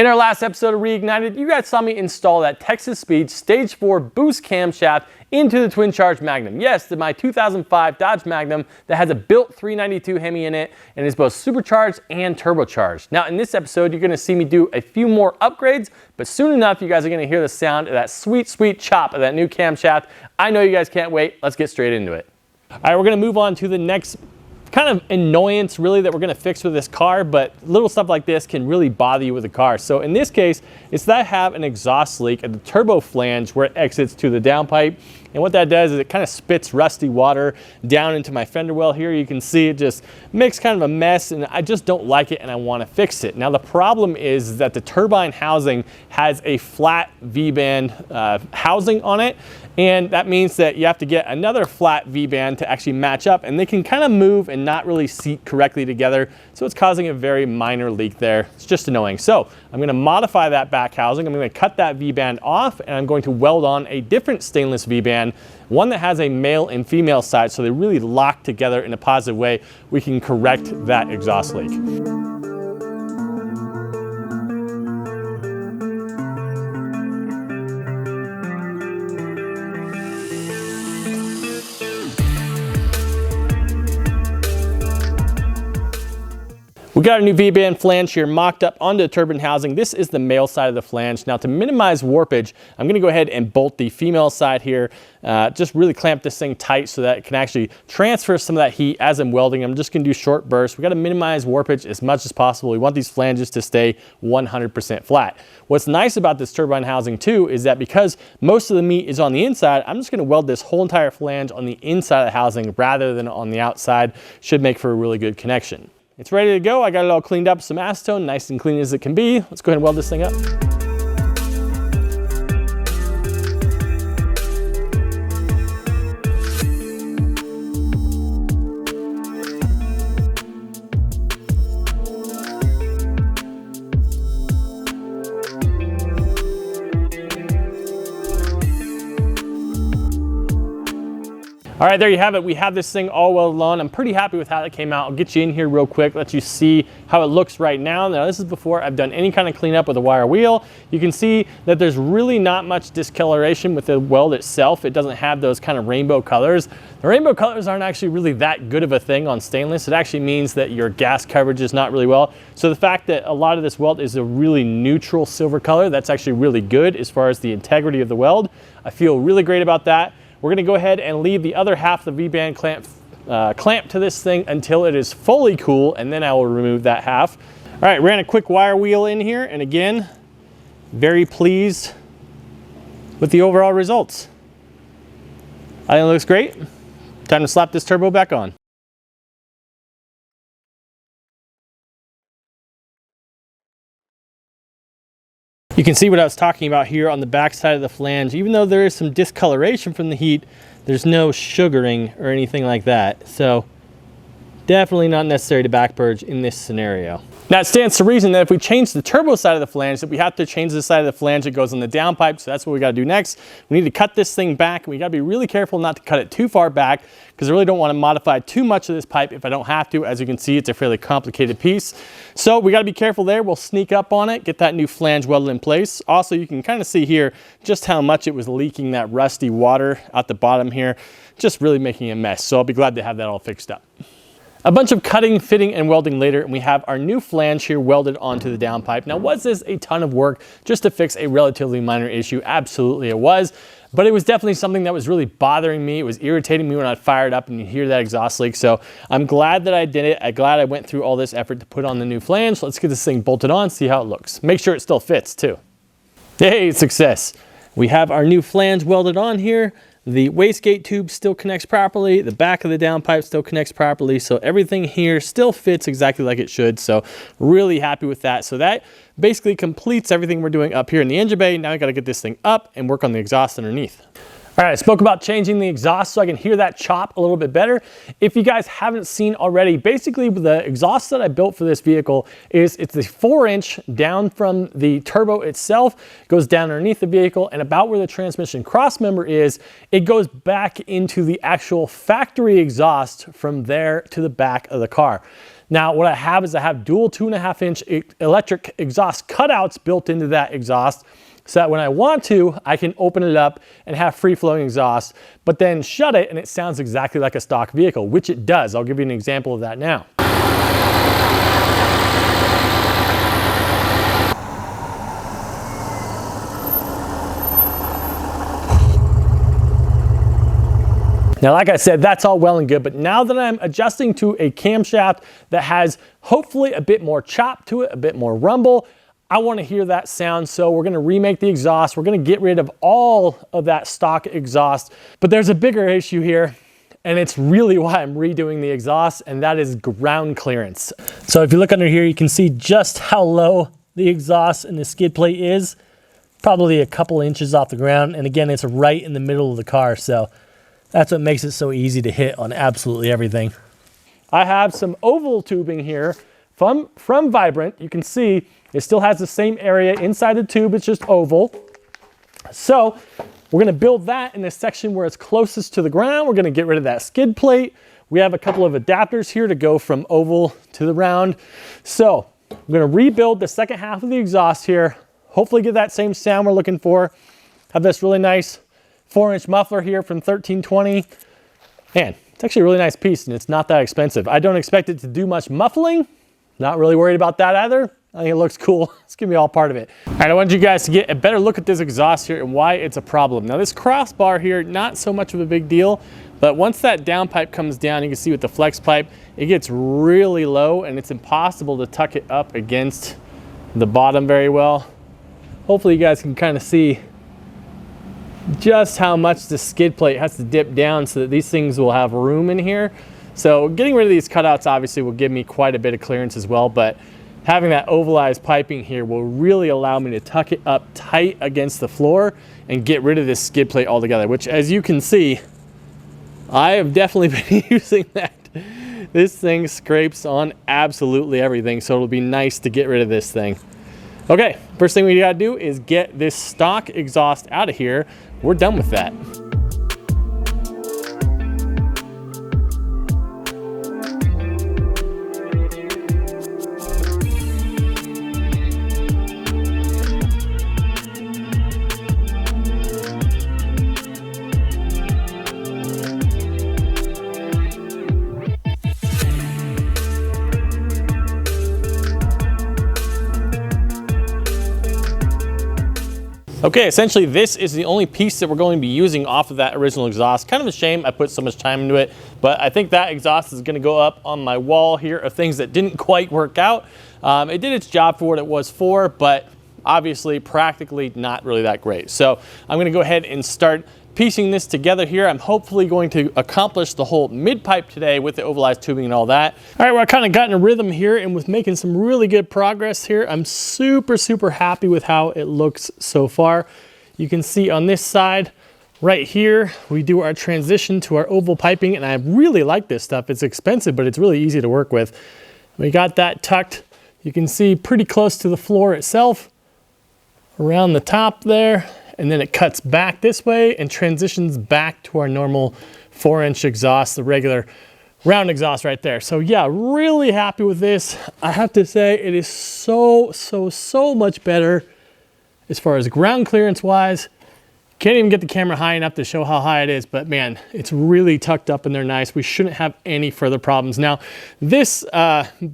In our last episode of Reignited, you guys saw me install that Texas Speed Stage 4 boost camshaft into the Twin Charged Magnum. Yes, my 2005 Dodge Magnum that has a built 392 Hemi in it and is both supercharged and turbocharged. Now in this episode, you're gonna see me do a few more upgrades, but soon enough, you guys are gonna hear the sound of that sweet, sweet chop of that new camshaft. I know you guys can't wait. Let's get straight into it. All right, we're gonna move on to the next kind of annoyance really that we're gonna fix with this car, but little stuff like this can really bother you with the car. So in this case, it's that I have an exhaust leak at the turbo flange where it exits to the downpipe. And what that does is it kind of spits rusty water down into my fender well here. You can see it just makes kind of a mess and I just don't like it and I want to fix it. Now the problem is that the turbine housing has a flat V-band housing on it, and that means that you have to get another flat V-band to actually match up, and they can kind of move and not really seat correctly together, so it's causing a very minor leak there. It's just annoying. So I'm going to modify that back housing. I'm going to cut that V-band off and I'm going to weld on a different stainless V-band, one that has a male and female side, so they really lock together in a positive way. We can correct that exhaust leak. We got our new V-band flange here mocked up onto the turbine housing. This is the male side of the flange. Now to minimize warpage, I'm gonna go ahead and bolt the female side here. Just really clamp this thing tight so that it can actually transfer some of that heat as I'm welding. I'm just gonna do short bursts. We gotta minimize warpage as much as possible. We want these flanges to stay 100% flat. What's nice about this turbine housing too is that because most of the meat is on the inside, I'm just gonna weld this whole entire flange on the inside of the housing rather than on the outside. Should make for a really good connection. It's ready to go. I got it all cleaned up, some acetone, nice and clean as it can be. Let's go ahead and weld this thing up. All right, there you have it. We have this thing all welded on. I'm pretty happy with how it came out. I'll get you in here real quick, let you see how it looks right now. Now, this is before I've done any kind of cleanup with a wire wheel. You can see that there's really not much discoloration with the weld itself. It doesn't have those kind of rainbow colors. The rainbow colors aren't actually really that good of a thing on stainless. It actually means that your gas coverage is not really well. So the fact that a lot of this weld is a really neutral silver color, that's actually really good as far as the integrity of the weld. I feel really great about that. We're gonna go ahead and leave the other half of the V-band clamp to this thing until it is fully cool, and then I will remove that half. All right, ran a quick wire wheel in here, and again, very pleased with the overall results. I think it looks great. Time to slap this turbo back on. You can see what I was talking about here on the back side of the flange. Even though there is some discoloration from the heat, there's no sugaring or anything like that. So definitely not necessary to back purge in this scenario. Now it stands to reason that if we change the turbo side of the flange, that we have to change the side of the flange that goes on the downpipe. So that's what we gotta do next. We need to cut this thing back. We gotta be really careful not to cut it too far back because I really don't wanna modify too much of this pipe if I don't have to. As you can see, it's a fairly complicated piece. So we gotta be careful there. We'll sneak up on it, get that new flange welded in place. Also, you can kind of see here just how much it was leaking that rusty water out the bottom here, just really making a mess. So I'll be glad to have that all fixed up. A bunch of cutting, fitting, and welding later, and we have our new flange here welded onto the downpipe. Now, was this a ton of work just to fix a relatively minor issue? Absolutely it was, but it was definitely something that was really bothering me. It was irritating me when I fired up and you hear that exhaust leak. So I'm glad that I did it. I'm glad I went through all this effort to put on the new flange. Let's get this thing bolted on, see how it looks. Make sure it still fits too. Hey, success. We have our new flange welded on here. The wastegate tube still connects properly. The back of the downpipe still connects properly. So everything here still fits exactly like it should. So really happy with that. So that basically completes everything we're doing up here in the engine bay. Now I got to get this thing up and work on the exhaust underneath. All right, I spoke about changing the exhaust so I can hear that chop a little bit better. If you guys haven't seen already, basically the exhaust that I built for this vehicle it's a 4-inch down from the turbo itself, goes down underneath the vehicle, and about where the transmission cross member is, it goes back into the actual factory exhaust from there to the back of the car. Now what I have is I have dual 2.5-inch electric exhaust cutouts built into that exhaust, so that when I want to, I can open it up and have free-flowing exhaust, but then shut it and it sounds exactly like a stock vehicle, which it does. I'll give you an example of that now. Now, like I said, that's all well and good, but now that I'm adjusting to a camshaft that has hopefully a bit more chop to it, a bit more rumble, I want to hear that sound, so we're going to remake the exhaust. We're going to get rid of all of that stock exhaust, but there's a bigger issue here, and it's really why I'm redoing the exhaust, and that is ground clearance. So if you look under here, you can see just how low the exhaust and the skid plate is, probably a couple inches off the ground, and again, it's right in the middle of the car, so that's what makes it so easy to hit on absolutely everything. I have some oval tubing here from Vibrant. You can see it still has the same area inside the tube, it's just oval. So we're gonna build that in the section where it's closest to the ground. We're gonna get rid of that skid plate. We have a couple of adapters here to go from oval to the round. So I'm gonna rebuild the second half of the exhaust here, hopefully get that same sound we're looking for. Have this really nice 4-inch muffler here from 1320. Man, it's actually a really nice piece and it's not that expensive. I don't expect it to do much muffling. Not really worried about that either. I think it looks cool. It's gonna be all part of it. All right, I want you guys to get a better look at this exhaust here and why it's a problem. Now this crossbar here, not so much of a big deal, but once that downpipe comes down, you can see with the flex pipe, it gets really low and it's impossible to tuck it up against the bottom very well. Hopefully you guys can kind of see just how much the skid plate has to dip down so that these things will have room in here. So getting rid of these cutouts obviously will give me quite a bit of clearance as well, but having that ovalized piping here will really allow me to tuck it up tight against the floor and get rid of this skid plate altogether, which as you can see, I have definitely been using that. This thing scrapes on absolutely everything, so it'll be nice to get rid of this thing. Okay, first thing we gotta do is get this stock exhaust out of here. We're done with that. Okay, essentially this is the only piece that we're going to be using off of that original exhaust. Kind of a shame I put so much time into it, but I think that exhaust is gonna go up on my wall here of things that didn't quite work out. It did its job for what it was for, but obviously practically not really that great. So I'm gonna go ahead and start piecing this together here. I'm hopefully going to accomplish the whole mid pipe today with the ovalized tubing and all that. All right, well, I kind of got in a rhythm here and with making some really good progress here. I'm super, super happy with how it looks so far. You can see on this side right here, we do our transition to our oval piping, and I really like this stuff. It's expensive, but it's really easy to work with. We got that tucked, you can see pretty close to the floor itself, around the top there. And then it cuts back this way and transitions back to our normal 4-inch exhaust, the regular round exhaust right there. So yeah, really happy with this. I have to say it is so much better as far as ground clearance wise. Can't even get the camera high enough to show how high it is, but man, it's really tucked up in there nice. We shouldn't have any further problems. Now, this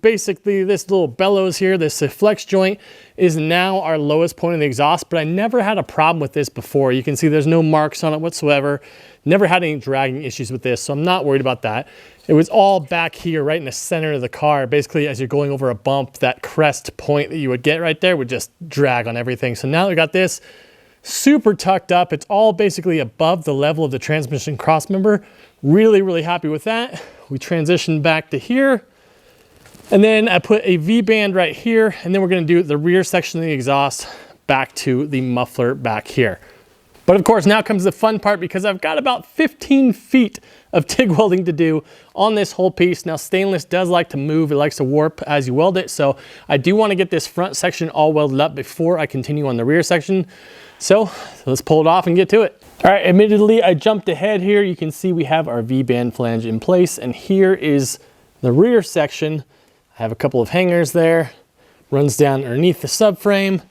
basically, this little bellows here, this flex joint is now our lowest point of the exhaust, but I never had a problem with this before. You can see there's no marks on it whatsoever. Never had any dragging issues with this, so I'm not worried about that. It was all back here, right in the center of the car. Basically, as you're going over a bump, that crest point that you would get right there would just drag on everything. So now we got this super tucked up. It's all basically above the level of the transmission crossmember. Really happy with that. We transition back to here. And then I put a V-band right here, and then we're gonna do the rear section of the exhaust back to the muffler back here. But of course, now comes the fun part because I've got about 15 feet of TIG welding to do on this whole piece. Now, stainless does like to move. It likes to warp as you weld it. So I do want to get this front section all welded up before I continue on the rear section. So let's pull it off and get to it. All right, admittedly, I jumped ahead here. You can see we have our V-band flange in place, and here is the rear section. I have a couple of hangers there, runs down underneath the subframe,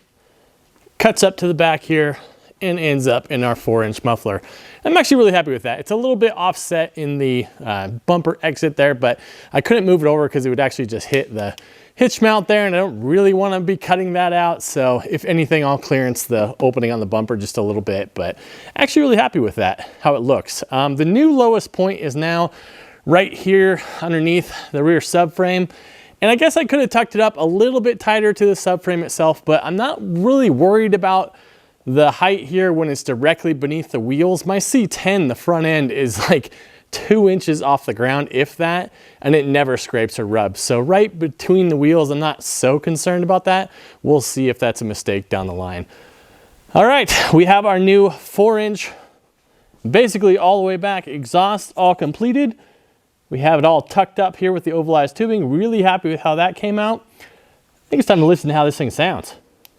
cuts up to the back here, and ends up in our 4-inch muffler. I'm actually really happy with that. It's a little bit offset in the bumper exit there, but I couldn't move it over because it would actually just hit the hitch mount there, and I don't really want to be cutting that out. So if anything, I'll clearance the opening on the bumper just a little bit, but actually really happy with that, how it looks. The new lowest point is now right here underneath the rear subframe. And I guess I could have tucked it up a little bit tighter to the subframe itself, but I'm not really worried about the height here when it's directly beneath the wheels. My C10, the front end, is like 2 inches off the ground, if that, and it never scrapes or rubs. So right between the wheels, I'm not so concerned about that. We'll see if that's a mistake down the line. All right, we have our new 4-inch, basically all the way back exhaust all completed. We have it all tucked up here with the ovalized tubing. Really happy with how that came out. I think it's time to listen to how this thing sounds.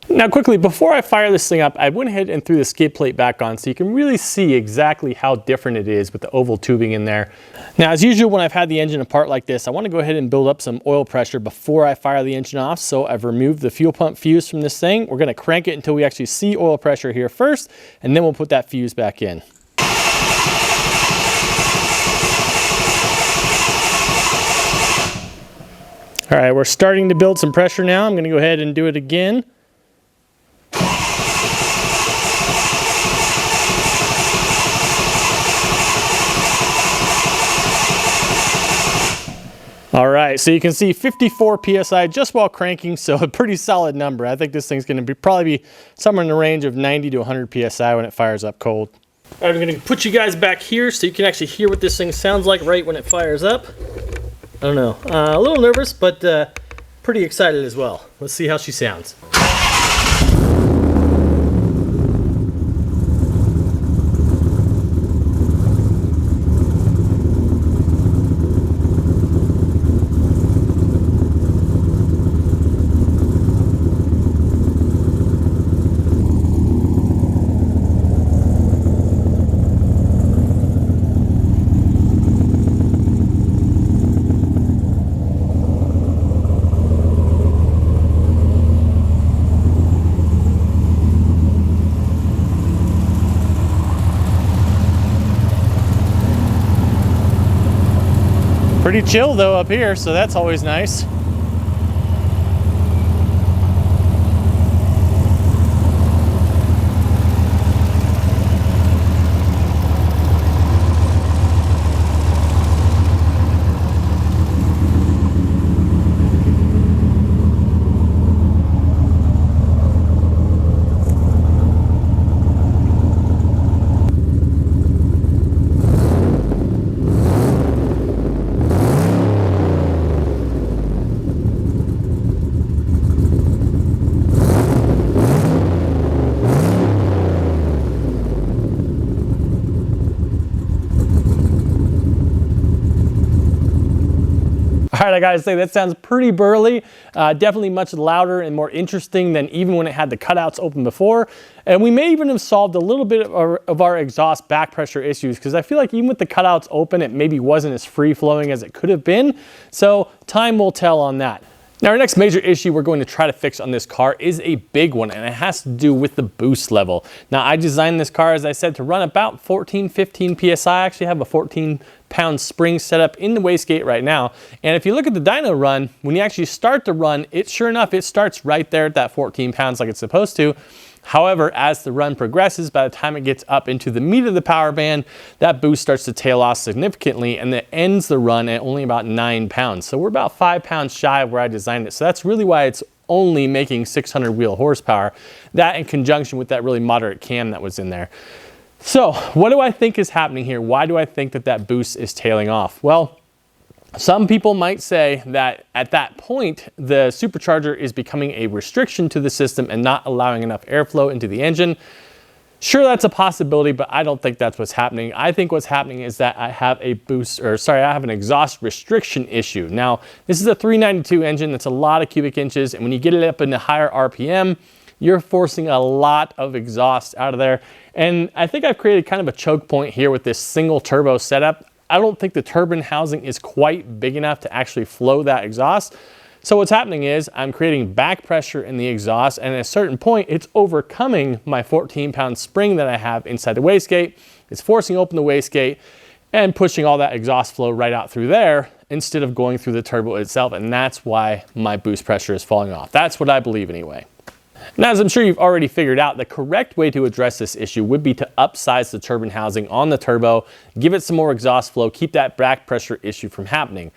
Now quickly, before I fire this thing up, I went ahead and threw the skid plate back on so you can really see exactly how different it is with the oval tubing in there. Now, as usual, when I've had the engine apart like this, I want to go ahead and build up some oil pressure before I fire the engine off. So I've removed the fuel pump fuse from this thing. We're going to crank it until we actually see oil pressure here first, and then we'll put that fuse back in. All right, we're starting to build some pressure now. I'm going to go ahead and do it again. All right, so you can see 54 PSI just while cranking, so a pretty solid number. I think this thing's gonna probably be somewhere in the range of 90 to 100 PSI when it fires up cold. All right, I'm gonna put you guys back here so you can actually hear what this thing sounds like right when it fires up. I don't know, a little nervous, but pretty excited as well. Let's see how she sounds. Pretty chill though up here, so that's always nice. All right, I gotta say, that sounds pretty burly. Definitely much louder and more interesting than even when it had the cutouts open before. And we may even have solved a little bit of our exhaust back pressure issues, because I feel like even with the cutouts open, it maybe wasn't as free flowing as it could have been. So time will tell on that. Now, our next major issue we're going to try to fix on this car is a big one, and it has to do with the boost level. Now, I designed this car, as I said, to run about 14, 15 PSI. I actually have a 14-pound spring set up in the wastegate right now. And if you look at the dyno run, when you actually start the run, sure enough, it starts right there at that 14 pounds like it's supposed to. However, as the run progresses, by the time it gets up into the meat of the power band, that boost starts to tail off significantly, and it ends the run at only about 9 pounds. So we're about 5 pounds shy of where I designed it. So that's really why it's only making 600 wheel horsepower. That in conjunction with that really moderate cam that was in there. So what do I think is happening here? Why do I think that that boost is tailing off? Well, some people might say that at that point, the supercharger is becoming a restriction to the system and not allowing enough airflow into the engine. Sure, that's a possibility, but I don't think that's what's happening. I think what's happening is that I have I have an exhaust restriction issue. Now, this is a 392 engine. That's a lot of cubic inches. And when you get it up into higher RPM, you're forcing a lot of exhaust out of there. And I think I've created kind of a choke point here with this single turbo setup. I don't think the turbine housing is quite big enough to actually flow that exhaust. So what's happening is I'm creating back pressure in the exhaust, and at a certain point, it's overcoming my 14-pound spring that I have inside the wastegate. It's forcing open the wastegate and pushing all that exhaust flow right out through there instead of going through the turbo itself, and that's why my boost pressure is falling off. That's what I believe anyway. Now, as I'm sure you've already figured out, the correct way to address this issue would be to upsize the turbine housing on the turbo, give it some more exhaust flow, keep that back pressure issue from happening.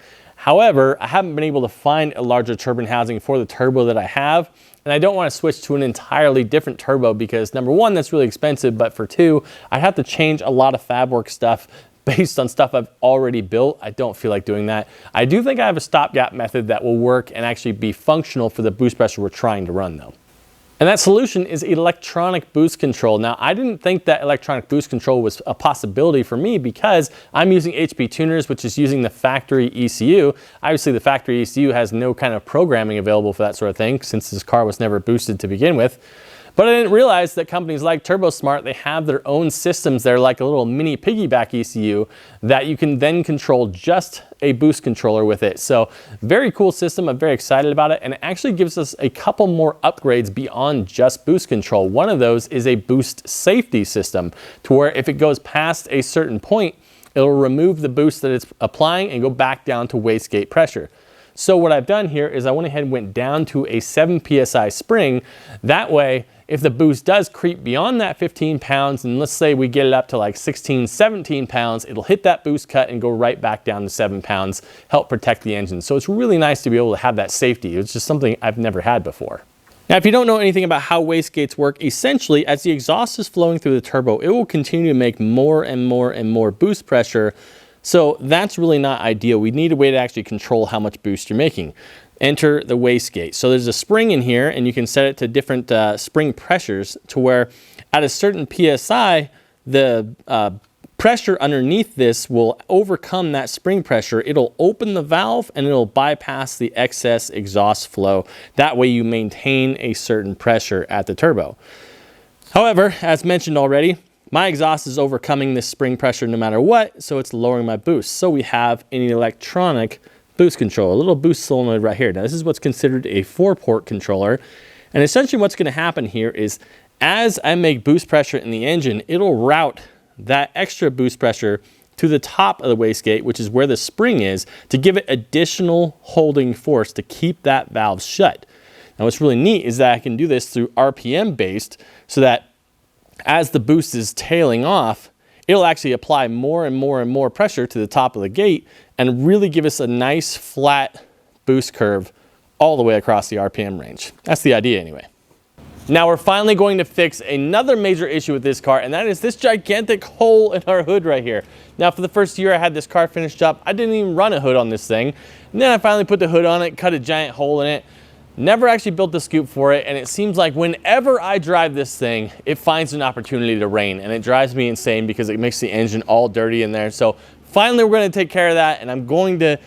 However, I haven't been able to find a larger turbine housing for the turbo that I have, and I don't want to switch to an entirely different turbo because number one, that's really expensive, but for two, I'd have to change a lot of fab work stuff based on stuff I've already built. I don't feel like doing that. I do think I have a stopgap method that will work and actually be functional for the boost pressure we're trying to run though. And that solution is electronic boost control. Now, I didn't think that electronic boost control was a possibility for me because I'm using HP tuners, which is using the factory ECU. Obviously, the factory ECU has no kind of programming available for that sort of thing since this car was never boosted to begin with. But I didn't realize that companies like TurboSmart, they have their own systems. They're like a little mini piggyback ECU that you can then control just a boost controller with it. So very cool system. I'm very excited about it. And it actually gives us a couple more upgrades beyond just boost control. One of those is a boost safety system to where if it goes past a certain point, it'll remove the boost that it's applying and go back down to wastegate pressure. So what I've done here is I went ahead and went down to a 7 PSI spring. That way, if the boost does creep beyond that 15 pounds, and let's say we get it up to like 16, 17 pounds, it'll hit that boost cut and go right back down to 7 pounds, help protect the engine. So it's really nice to be able to have that safety. It's just something I've never had before. Now, if you don't know anything about how wastegates work, essentially, as the exhaust is flowing through the turbo, it will continue to make more and more and more boost pressure. So that's really not ideal. We need a way to actually control how much boost you're making. Enter the wastegate. So there's a spring in here and you can set it to different spring pressures to where at a certain PSI, the pressure underneath this will overcome that spring pressure. It'll open the valve and it'll bypass the excess exhaust flow. That way you maintain a certain pressure at the turbo. However, as mentioned already, my exhaust is overcoming this spring pressure no matter what, so it's lowering my boost. So we have an electronic boost control, a little boost solenoid right here. Now this is what's considered a 4-port controller. And essentially what's gonna happen here is as I make boost pressure in the engine, it'll route that extra boost pressure to the top of the wastegate, which is where the spring is, to give it additional holding force to keep that valve shut. Now what's really neat is that I can do this through RPM based so that as the boost is tailing off, it'll actually apply more and more and more pressure to the top of the gate and really give us a nice flat boost curve all the way across the RPM range. That's the idea anyway. Now we're finally going to fix another major issue with this car, and that is this gigantic hole in our hood right here. Now for the first year I had this car finished up, I didn't even run a hood on this thing. And then I finally put the hood on it, cut a giant hole in it. Never actually built the scoop for it, and it seems like whenever I drive this thing, it finds an opportunity to rain, and it drives me insane because it makes the engine all dirty in there. So finally we're going to take care of that, and I'm going to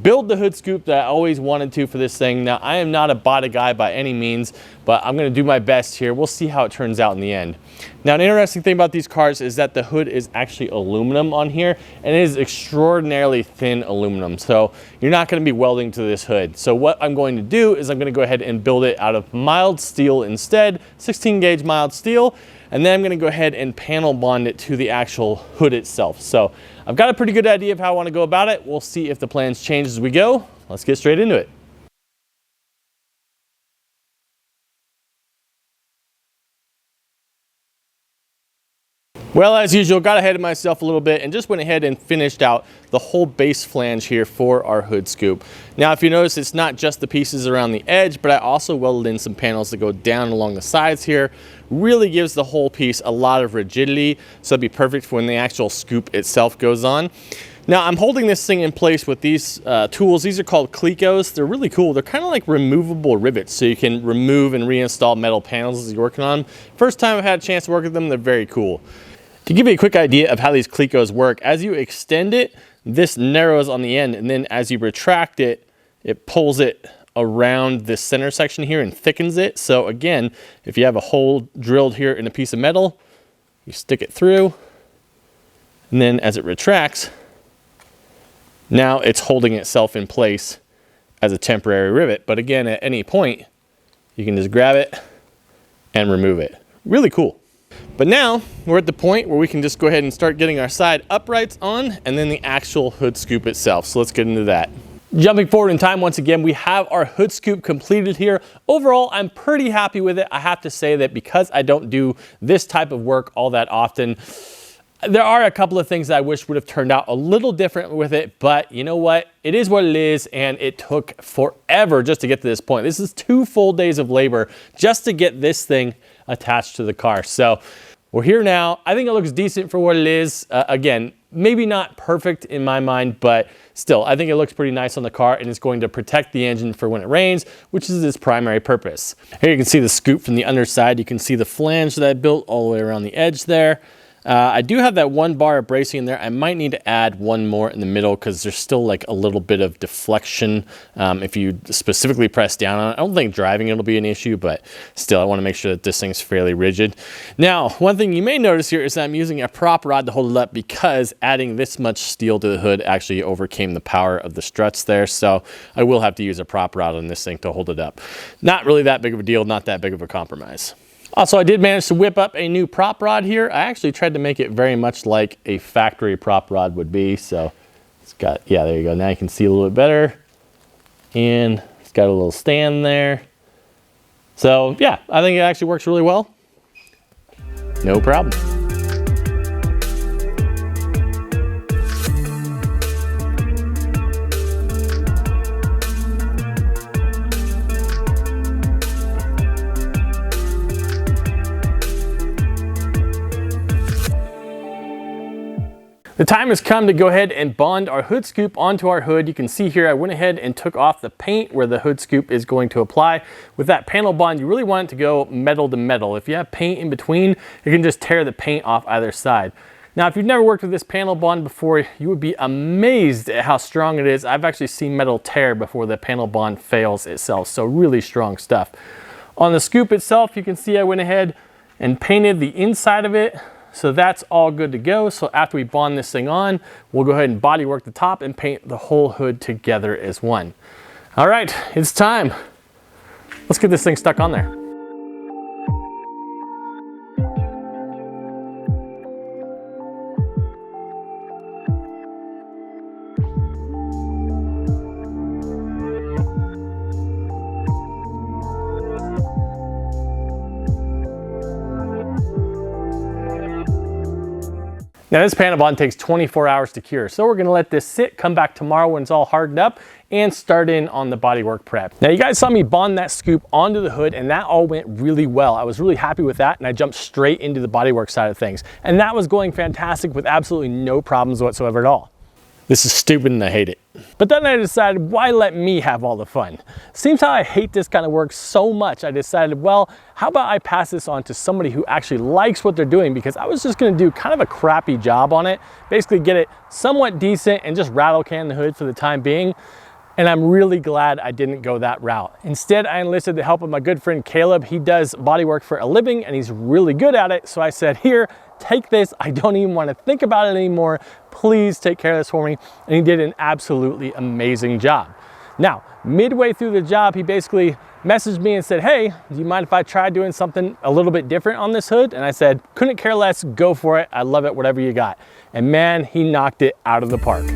build the hood scoop that I always wanted to for this thing. Now I am not a body guy by any means, but I'm going to do my best here. We'll see how it turns out in the end. Now an interesting thing about these cars is that the hood is actually aluminum on here, and it is extraordinarily thin aluminum. So you're not going to be welding to this hood. So what I'm going to do is I'm going to go ahead and build it out of mild steel instead, 16 gauge mild steel. And then I'm going to go ahead and panel bond it to the actual hood itself. So I've got a pretty good idea of how I want to go about it. We'll see if the plans change as we go. Let's get straight into it. Well, as usual, got ahead of myself a little bit and just went ahead and finished out the whole base flange here for our hood scoop. Now, if you notice, it's not just the pieces around the edge, but I also welded in some panels that go down along the sides here. Really gives the whole piece a lot of rigidity, so it'd be perfect for when the actual scoop itself goes on. Now, I'm holding this thing in place with these tools. These are called Clecos. They're really cool. They're kind of like removable rivets, so you can remove and reinstall metal panels as you're working on them. First time I've had a chance to work with them, they're very cool. To give you a quick idea of how these Clecos work, as you extend it, this narrows on the end, and then as you retract it, it pulls it around this center section here and thickens it. So again, if you have a hole drilled here in a piece of metal, you stick it through, and then as it retracts, now it's holding itself in place as a temporary rivet. But again, at any point, you can just grab it and remove it. Really cool. But now we're at the point where we can just go ahead and start getting our side uprights on and then the actual hood scoop itself. So let's get into that. Jumping forward in time, once again, we have our hood scoop completed here. Overall, I'm pretty happy with it. I have to say that because I don't do this type of work all that often, there are a couple of things that I wish would have turned out a little different with it, but you know what? It is what it is, and it took forever just to get to this point. This is 2 full days of labor just to get this thing attached to the car. So we're here now. I think it looks decent for what it is. Again, maybe not perfect in my mind, but still, I think it looks pretty nice on the car, and it's going to protect the engine for when it rains, which is its primary purpose. Here you can see the scoop from the underside. You can see the flange that I built all the way around the edge there. I do have that 1 bar of bracing in there. I might need to add 1 more in the middle because there's still like a little bit of deflection if you specifically press down on it. I don't think driving it'll be an issue, but still I want to make sure that this thing's fairly rigid. Now, one thing you may notice here is that I'm using a prop rod to hold it up because adding this much steel to the hood actually overcame the power of the struts there. So I will have to use a prop rod on this thing to hold it up. Not really that big of a deal, not that big of a compromise. Also, I did manage to whip up a new prop rod here. I actually tried to make it very much like a factory prop rod would be. So it's got, yeah, there you go. Now you can see a little bit better. And it's got a little stand there. So yeah, I think it actually works really well. No problem. The time has come to go ahead and bond our hood scoop onto our hood. You can see here I went ahead and took off the paint where the hood scoop is going to apply. With that panel bond, you really want it to go metal to metal. If you have paint in between, you can just tear the paint off either side. Now, if you've never worked with this panel bond before, you would be amazed at how strong it is. I've actually seen metal tear before the panel bond fails itself, so really strong stuff. On the scoop itself, you can see I went ahead and painted the inside of it. So that's all good to go. So after we bond this thing on, we'll go ahead and body work the top and paint the whole hood together as one. All right, it's time. Let's get this thing stuck on there. Now this panel bond takes 24 hours to cure, so we're gonna let this sit, come back tomorrow when it's all hardened up, and start in on the bodywork prep. Now you guys saw me bond that scoop onto the hood, and that all went really well. I was really happy with that, and I jumped straight into the bodywork side of things. And that was going fantastic with absolutely no problems whatsoever at all. This is stupid and I hate it. But then I decided, why let me have all the fun? Seems how I hate this kind of work so much, I decided, well, how about I pass this on to somebody who actually likes what they're doing, because I was just gonna do kind of a crappy job on it, basically get it somewhat decent and just rattle can the hood for the time being. And I'm really glad I didn't go that route. Instead, I enlisted the help of my good friend Caleb. He does bodywork for a living and he's really good at it. So I said, here, take this. I don't even want to think about it anymore. Please take care of this for me. And he did an absolutely amazing job. Now, midway through the job, he basically messaged me and said, hey, do you mind if I try doing something a little bit different on this hood? And I said, couldn't care less, go for it. I love it, whatever you got. And man, he knocked it out of the park.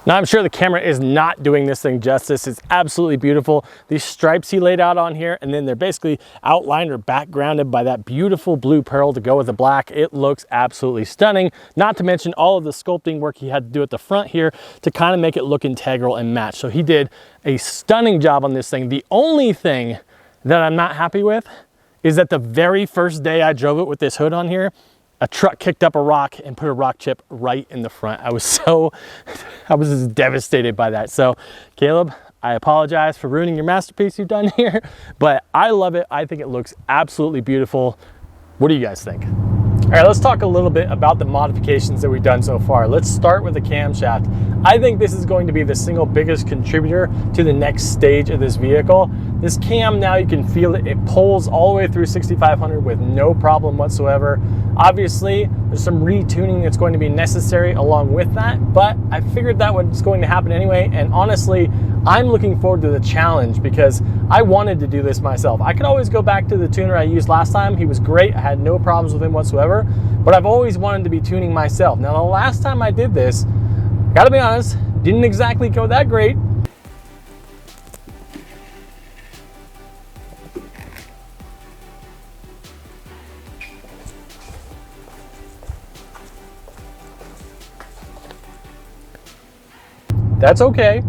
Now I'm sure the camera is not doing this thing justice. It's absolutely beautiful. These stripes he laid out on here, and then they're basically outlined or backgrounded by that beautiful blue pearl to go with the black. It looks absolutely stunning. Not to mention all of the sculpting work he had to do at the front here to kind of make it look integral and match. So he did a stunning job on this thing. The only thing that I'm not happy with is that the very first day I drove it with this hood on here, a truck kicked up a rock and put a rock chip right in the front. I was just devastated by that. So Caleb, I apologize for ruining your masterpiece you've done here, but I love it. I think it looks absolutely beautiful. What do you guys think? All right, let's talk a little bit about the modifications that we've done so far. Let's start with the camshaft. I think this is going to be the single biggest contributor to the next stage of this vehicle. This cam, now you can feel it. It pulls all the way through 6,500 with no problem whatsoever. Obviously, there's some retuning that's going to be necessary along with that, but I figured that was going to happen anyway, and honestly, I'm looking forward to the challenge because I wanted to do this myself. I could always go back to the tuner I used last time. He was great. I had no problems with him whatsoever, but I've always wanted to be tuning myself. Now, the last time I did this, gotta be honest, didn't exactly go that great. That's okay,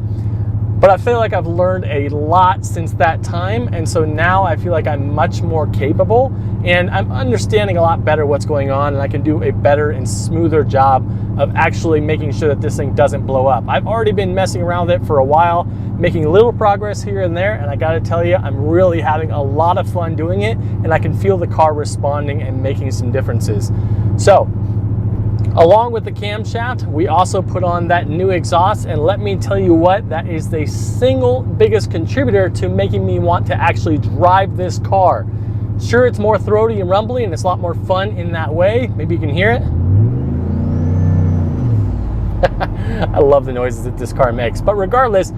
but I feel like I've learned a lot since that time, and so now I feel like I'm much more capable and I'm understanding a lot better what's going on, and I can do a better and smoother job of actually making sure that this thing doesn't blow up. I've already been messing around with it for a while, making little progress here and there, and I gotta tell you, I'm really having a lot of fun doing it, and I can feel the car responding and making some differences. So, along with the camshaft, we also put on that new exhaust, and let me tell you what, that is the single biggest contributor to making me want to actually drive this car. Sure, it's more throaty and rumbly, and it's a lot more fun in that way. Maybe you can hear it. I love the noises that this car makes, but regardless,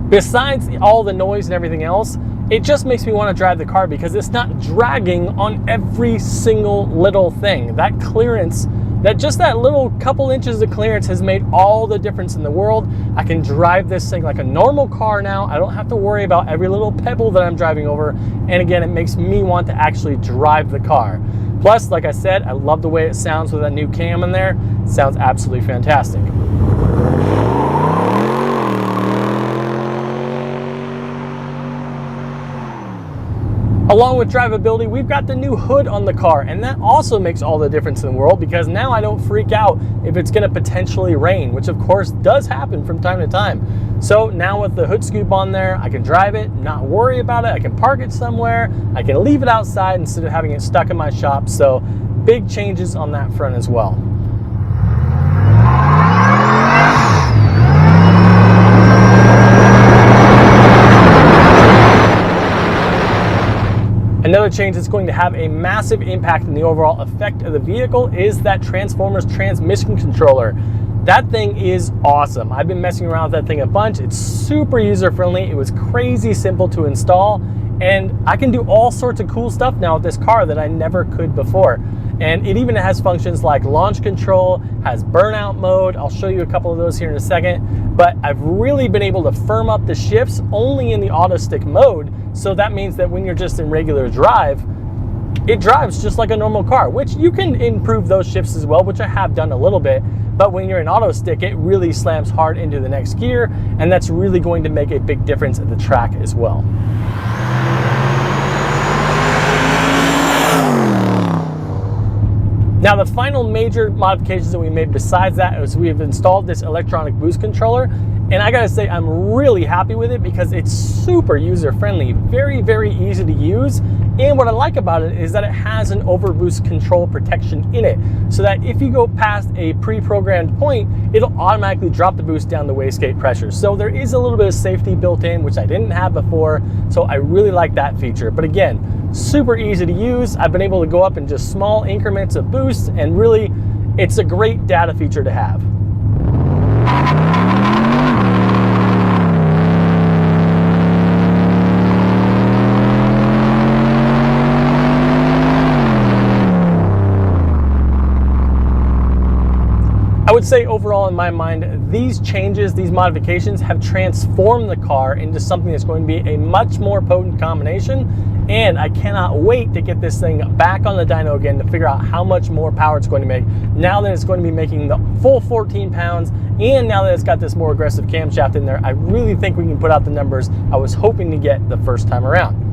besides all the noise and everything else, it just makes me want to drive the car because it's not dragging on every single little thing. That clearance, just that little couple inches of clearance has made all the difference in the world. I can drive this thing like a normal car now. I don't have to worry about every little pebble that I'm driving over. And again, it makes me want to actually drive the car. Plus, like I said, I love the way it sounds with that new cam in there. It sounds absolutely fantastic. Along with drivability, we've got the new hood on the car, and that also makes all the difference in the world because now I don't freak out if it's gonna potentially rain, which of course does happen from time to time. So now with the hood scoop on there, I can drive it, not worry about it. I can park it somewhere. I can leave it outside instead of having it stuck in my shop. So big changes on that front as well. Another change that's going to have a massive impact in the overall effect of the vehicle is that Transformers transmission controller. That thing is awesome. I've been messing around with that thing a bunch. It's super user-friendly. It was crazy simple to install, and I can do all sorts of cool stuff now with this car that I never could before. And it even has functions like launch control, has burnout mode. I'll show you a couple of those here in a second. But I've really been able to firm up the shifts only in the auto stick mode. So that means that when you're just in regular drive, it drives just like a normal car, which you can improve those shifts as well, which I have done a little bit. But when you're in auto stick, it really slams hard into the next gear, and that's really going to make a big difference at the track as well. Now, the final major modifications that we made besides that is we have installed this electronic boost controller, and I gotta say I'm really happy with it because it's super user-friendly, very, very easy to use. And what I like about it is that it has an overboost control protection in it, so that if you go past a pre-programmed point, it'll automatically drop the boost down the wastegate pressure. So there is a little bit of safety built in, which I didn't have before, so I really like that feature. But again, super easy to use. I've been able to go up in just small increments of boost, and really, it's a great data feature to have. I would say overall in my mind, these changes, these modifications have transformed the car into something that's going to be a much more potent combination, and I cannot wait to get this thing back on the dyno again to figure out how much more power it's going to make now that it's going to be making the full 14 pounds, and now that it's got this more aggressive camshaft in there. I really think we can put out the numbers I was hoping to get the first time around.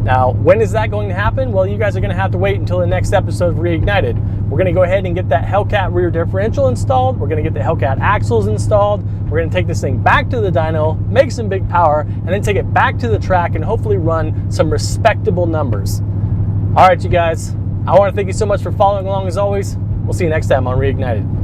Now, when is that going to happen? Well, you guys are going to have to wait until the next episode of Reignited. We're going to go ahead and get that Hellcat rear differential installed. We're going to get the Hellcat axles installed. We're going to take this thing back to the dyno, make some big power, and then take it back to the track and hopefully run some respectable numbers. All right, you guys, I want to thank you so much for following along as always. We'll see you next time on Reignited.